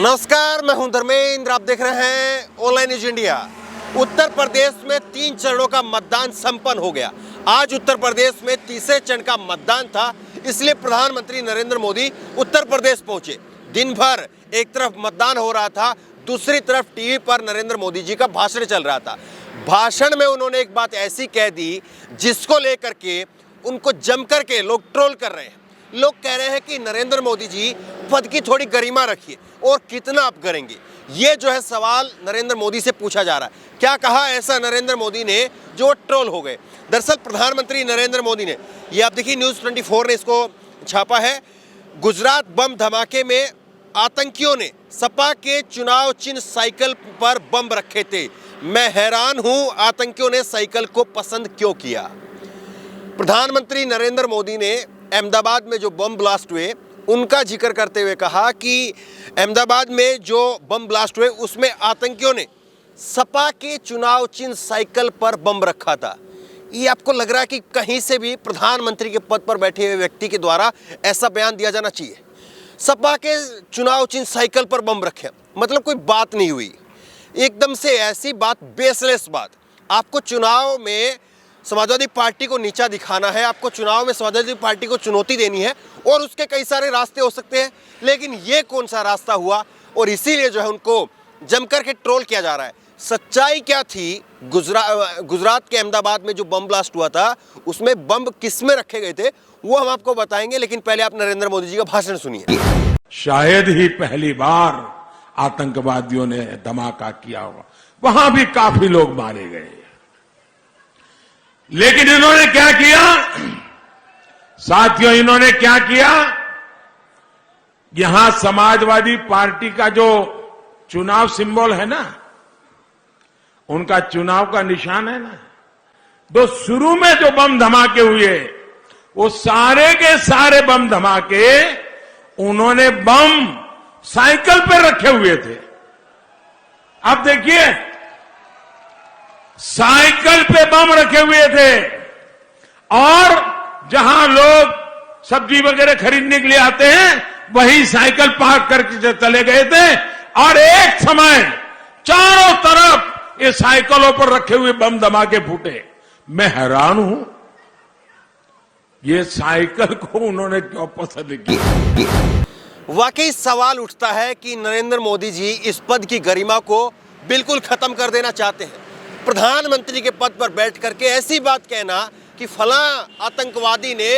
नमस्कार, मैं हूं धर्मेंद्र। आप देख रहे हैं online news India. Uttar Pradesh में 3 चरणों का मतदान संपन्न हो गया। आज उत्तर प्रदेश में तीसरे चरण का मतदान था, इसलिए प्रधानमंत्री नरेंद्र मोदी उत्तर प्रदेश पहुंचे। दिन भर एक तरफ मतदान हो रहा था, दूसरी तरफ टीवी पर नरेंद्र मोदी जी का भाषण चल रहा था। भाषण में उन्होंने एक बात ऐसी कह दी जिसको लेकर के उनको जमकर के लोग ट्रोल कर रहे हैं। लोग कह रहे हैं कि नरेंद्र मोदी जी पद की थोड़ी गरिमा रखिए और कितना आप करेंगे। ये जो है सवाल नरेंद्र मोदी से पूछा जा रहा है। क्या कहा ऐसा नरेंद्र मोदी ने जो ट्रोल हो गए। दरअसल प्रधानमंत्री नरेंद्र मोदी ने, ये आप देखिए न्यूज़ 24 ने इसको छापा है, गुजरात बम धमाके में आतंकियों ने सपा के चुनाव चिन्ह साइकिल पर बम रखे थे। मैं हैरान हूं आतंकियों ने साइकिल को पसंद क्यों किया। प्रधानमंत्री नरेंद्र मोदी ने अहमदाबाद में जो बम ब्लास्ट हुए उनका जिक्र करते हुए कहा कि अहमदाबाद में जो बम ब्लास्ट हुए उसमें आतंकियों ने सपा के चुनाव चिन्ह साइकिल पर बम रखा था। ये आपको लग रहा है कि कहीं से भी प्रधानमंत्री के पद पर बैठे हुए व्यक्ति के द्वारा ऐसा बयान दिया जाना चाहिए। सपा के चुनाव चिन्ह साइकिल पर बम रखे, मतलब कोई बात नहीं हुई। एकदम से ऐसी बात, बेसलेस बात। आपको चुनाव में समाजवादी पार्टी को नीचा दिखाना है, आपको चुनाव में समाजवादी पार्टी को चुनौती देनी है और उसके कई सारे रास्ते हो सकते हैं, लेकिन ये कौन सा रास्ता हुआ। और इसीलिए जो है उनको जमकर के ट्रोल किया जा रहा है। सच्चाई क्या थी, गुजरात के अहमदाबाद में जो बम ब्लास्ट हुआ था उसमें बम किस में रखे गए थे वो हम आपको बताएंगे, लेकिन पहले आप नरेंद्र मोदी जी का भाषण सुनिए। शायद ही पहली बार आतंकवादियों ने धमाका किया होगा, वहां भी काफी लोग मारे गए, लेकिन इन्होंने क्या किया साथियों, इन्होंने क्या किया। यहां समाजवादी पार्टी का जो चुनाव सिंबल है ना, उनका चुनाव का निशान है ना, तो शुरू में जो बम धमाके हुए वो सारे के सारे बम धमाके उन्होंने बम साइकिल पर रखे हुए थे। अब देखिए, साइकिल पे बम रखे हुए थे और जहां लोग सब्जी वगैरह खरीदने के लिए आते हैं वही साइकिल पार्क करके चले गए थे और एक समय चारों तरफ ये साइकिलों पर रखे हुए बम धमाके फूटे। मैं हैरान हूं ये साइकिल को उन्होंने क्यों पसंद किया। वाकई सवाल उठता है कि नरेंद्र मोदी जी इस पद की गरिमा को बिल्कुल खत्म कर देना चाहते हैं। प्रधानमंत्री के पद पर बैठ करके ऐसी बात कहना कि फला आतंकवादी ने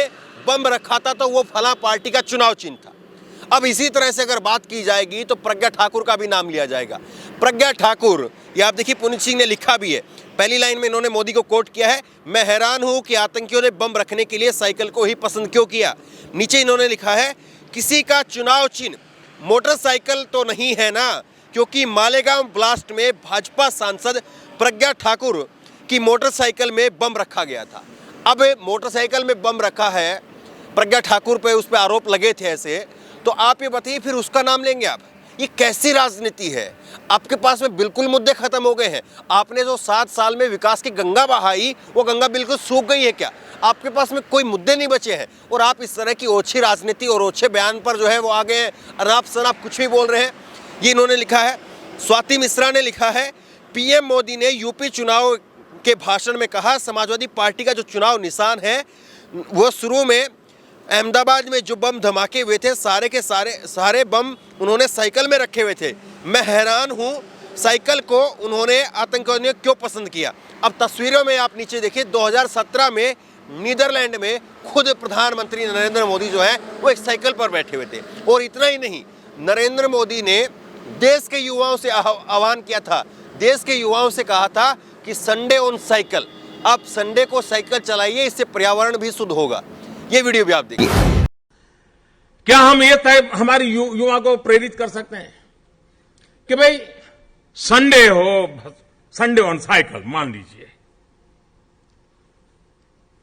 बम रखा था तो वो फला पार्टी का चुनाव चिन्ह था। अब इसी तरह से अगर बात की जाएगी तो प्रज्ञा ठाकुर का भी नाम लिया जाएगा। प्रज्ञा ठाकुर, ये आप देखिए पुनीत सिंह ने लिखा भी है, पहली लाइन में इन्होंने मोदी को कोट किया है, मैं हैरान हूं कि आतंकियों ने बम रखने के लिए साइकिल को ही पसंद क्यों किया। नीचे इन्होंने लिखा है, किसी का चुनाव चिन्ह मोटरसाइकिल तो नहीं है ना, क्योंकि मालेगांव ब्लास्ट में भाजपा सांसद प्रज्ञा ठाकुर की मोटरसाइकिल में बम रखा गया था। अब मोटरसाइकिल में बम रखा है, प्रज्ञा ठाकुर पे उस पर आरोप लगे थे ऐसे, तो आप ये बताइए फिर उसका नाम लेंगे आप। ये कैसी राजनीति है। आपके पास में बिल्कुल मुद्दे खत्म हो गए हैं। आपने जो 7 साल में विकास की गंगा बहाई वो गंगा बिल्कुल सूख गई है क्या। आपके पास में कोई मुद्दे नहीं बचे हैं और आप इस तरह की ओछी राजनीति और ओछे बयान पर जो है वो आगे अनाप शनाप कुछ भी बोल रहे हैं। ये इन्होंने लिखा है, स्वाति मिश्रा ने लिखा है, पीएम मोदी ने यूपी चुनाव के भाषण में कहा समाजवादी पार्टी का जो चुनाव निशान है वो शुरू में अहमदाबाद में जो बम धमाके हुए थे सारे के सारे बम उन्होंने साइकिल में रखे हुए थे। मैं हैरान हूं साइकिल को उन्होंने आतंकवादियों ने क्यों पसंद किया। अब तस्वीरों में आप नीचे देखिए, 2017 में नीदरलैंड में खुद प्रधानमंत्री नरेंद्र मोदी जो है वो एक साइकिल पर बैठे हुए थे। और इतना ही नहीं, नरेंद्र मोदी ने देश के युवाओं से आह्वान किया था, देश के युवाओं से कहा था कि संडे ऑन साइकिल, अब संडे को साइकिल चलाइए, इससे पर्यावरण भी शुद्ध होगा। ये वीडियो भी आप देखिए। क्या हम ये तय हमारे युवा को प्रेरित कर सकते हैं कि भाई संडे हो, संडे ऑन साइकिल मान लीजिए।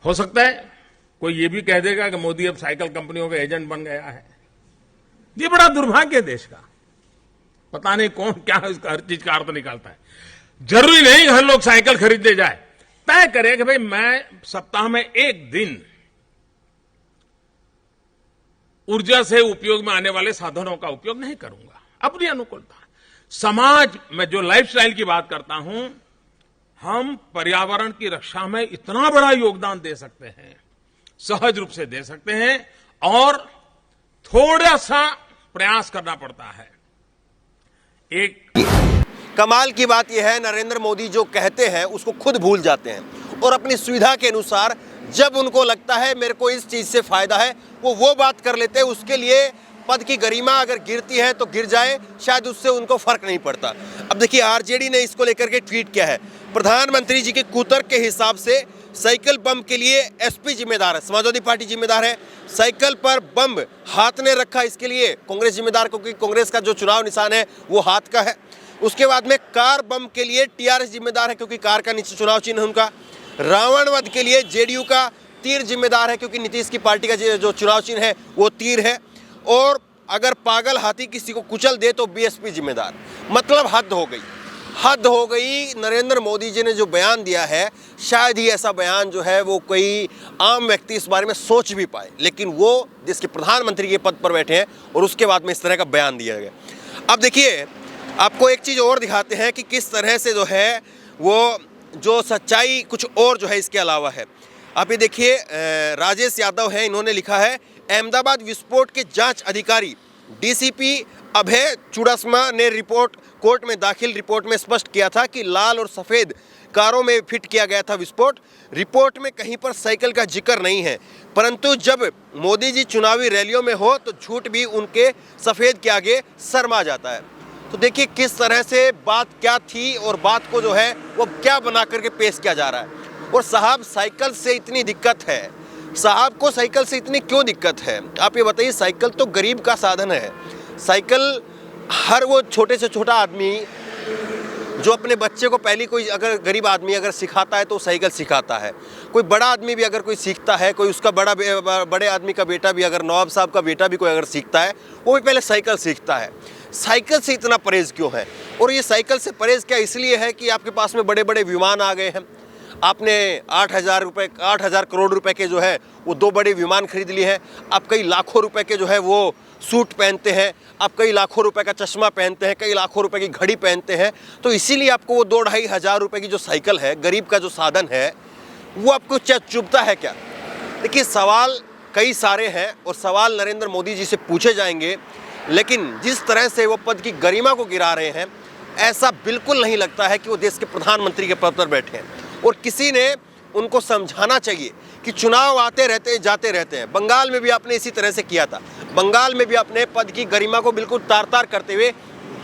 हो सकता है कोई ये भी कह देगा कि मोदी अब साइकिल कंपनियों का एजेंट बन गया है। ये बड़ा दुर्भाग्य है देश का। पता नहीं कौन क्या इसका हर चीज का अर्थ निकालता है। जरूरी नहीं हर लोग साइकिल खरीदने जाए। तय करें कि भाई मैं सप्ताह में एक दिन ऊर्जा से उपयोग में आने वाले साधनों का उपयोग नहीं करूंगा। अपनी अनुकूलता। समाज में जो लाइफस्टाइल की बात करता हूं, हम पर्यावरण की रक्षा में इतना बड़ा योगदान दे सकते हैं, सहज रूप से दे सकते हैं, और थोड़ा सा प्रयास करना पड़ता है। एक कमाल की बात यह है, नरेंद्र मोदी जो कहते हैं उसको खुद भूल जाते हैं और अपनी सुविधा के अनुसार जब उनको लगता है मेरे को इस चीज से फायदा है वो बात कर लेते हैं। उसके लिए पद की गरिमा अगर गिरती है तो गिर जाए, शायद उससे उनको फर्क नहीं पड़ता। अब देखिए आरजेडी ने इसको लेकर के ट्वीट किया है, प्रधानमंत्री जी के कुतर्क के हिसाब से साइकिल बम के लिए एसपी जिम्मेदार है, समाजवादी पार्टी जिम्मेदार है, साइकिल पर बम हाथ ने रखा इसके लिए कांग्रेस जिम्मेदार, क्योंकि कांग्रेस का जो चुनाव निशान है वो हाथ का है। उसके बाद में कार बम के लिए टीआरएस जिम्मेदार है, क्योंकि कार का नीचे चुनाव चिन्ह है उनका। रावण वध के लिए जेडीयू का तीर जिम्मेदार है, क्योंकि नीतीश की पार्टी का जो चुनाव चिन्ह है वो तीर है। और अगर पागल हाथी किसी को कुचल दे तो बीएसपी जिम्मेदार। मतलब हद हो गई, हद हो गई। नरेंद्र मोदी जी ने जो बयान दिया है, शायद ही ऐसा बयान जो है वो कोई आम व्यक्ति इस बारे में सोच भी पाए, लेकिन वो देश के प्रधानमंत्री के पद पर बैठे हैं और उसके बाद में इस तरह का बयान दिया गया। अब देखिए आपको एक चीज़ और दिखाते हैं कि किस तरह से जो है वो जो सच्चाई कुछ और जो है इसके अलावा है। आप ये देखिए, राजेश यादव है, इन्होंने लिखा है, अहमदाबाद विस्फोट के जांच अधिकारी डीसीपी अभय चुड़ासमा ने रिपोर्ट कोर्ट में दाखिल रिपोर्ट में स्पष्ट किया था कि लाल और सफ़ेद कारों में फिट किया गया था विस्फोट। रिपोर्ट में कहीं पर साइकिल का जिक्र नहीं है, परंतु जब मोदी जी चुनावी रैलियों में हो तो झूठ भी उनके सफ़ेद के आगे शर्मा जाता है। तो देखिए किस तरह से बात क्या थी और बात को जो है वो क्या बना करके पेश किया जा रहा है। और साहब साइकिल से इतनी दिक्कत है, साहब को साइकिल से इतनी क्यों दिक्कत है आप ये बताइए। साइकिल तो गरीब का साधन है। साइकिल हर वो छोटे से छोटा आदमी जो अपने बच्चे को पहली कोई अगर गरीब आदमी अगर सिखाता है तो साइकिल सिखाता है। कोई बड़ा आदमी भी अगर कोई सीखता है, कोई उसका बड़े आदमी का बेटा भी, अगर नवाब साहब का बेटा भी कोई अगर सीखता है, वो भी पहले साइकिल सीखता है। साइकिल से इतना परहेज क्यों है? और ये साइकिल से परहेज क्या इसलिए है कि आपके पास में बड़े बड़े विमान आ गए हैं। आपने 8,000 करोड़ रुपए के जो है वो 2 बड़े विमान खरीद लिए हैं। आप कई लाखों रुपए के जो है वो सूट पहनते हैं, आप कई लाखों रुपए का चश्मा पहनते हैं, कई लाखों रुपए की घड़ी पहनते हैं। तो इसीलिए आपको वो 2-2.5 हज़ार रुपए की जो साइकिल है, गरीब का जो साधन है, वो आपको चुभता है क्या? देखिए सवाल कई सारे हैं और सवाल नरेंद्र मोदी जी से पूछे जाएंगे, लेकिन जिस तरह से वो पद की गरिमा को गिरा रहे हैं, ऐसा बिल्कुल नहीं लगता है कि वो देश के प्रधानमंत्री के पद पर बैठे हैं। और किसी ने उनको समझाना चाहिए कि चुनाव आते रहते हैं, जाते रहते हैं। बंगाल में भी आपने इसी तरह से किया था। बंगाल में भी अपने पद की गरिमा को बिल्कुल तार-तार करते हुए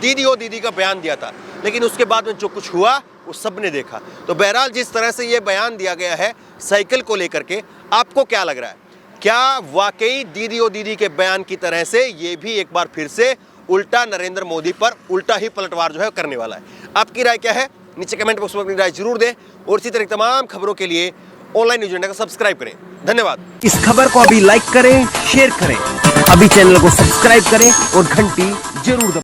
दीदी ओ दीदी का बयान दिया था, लेकिन उसके बाद में जो कुछ हुआ वो सबने देखा। तो बहरहाल जिस तरह से ये बयान दिया गया है साइकिल को लेकर के, आपको क्या लग रहा है? क्या वाकई दीदी ओ दीदी के बयान की तरह से ये भी एक बार फिर से उल्टा नरेंद्र मोदी पर उल्टा ही पलटवार जो है करने वाला है? आपकी राय क्या है? नीचे कमेंट बॉक्स में अपनी राय जरूर दें और इसी तरह तमाम खबरों के लिए ऑनलाइन न्यूज़ इंडिया को सब्सक्राइब करें। धन्यवाद। इस खबर को अभी लाइक करें, शेयर करें, अभी चैनल को सब्सक्राइब करें और घंटी जरूर दबाएं।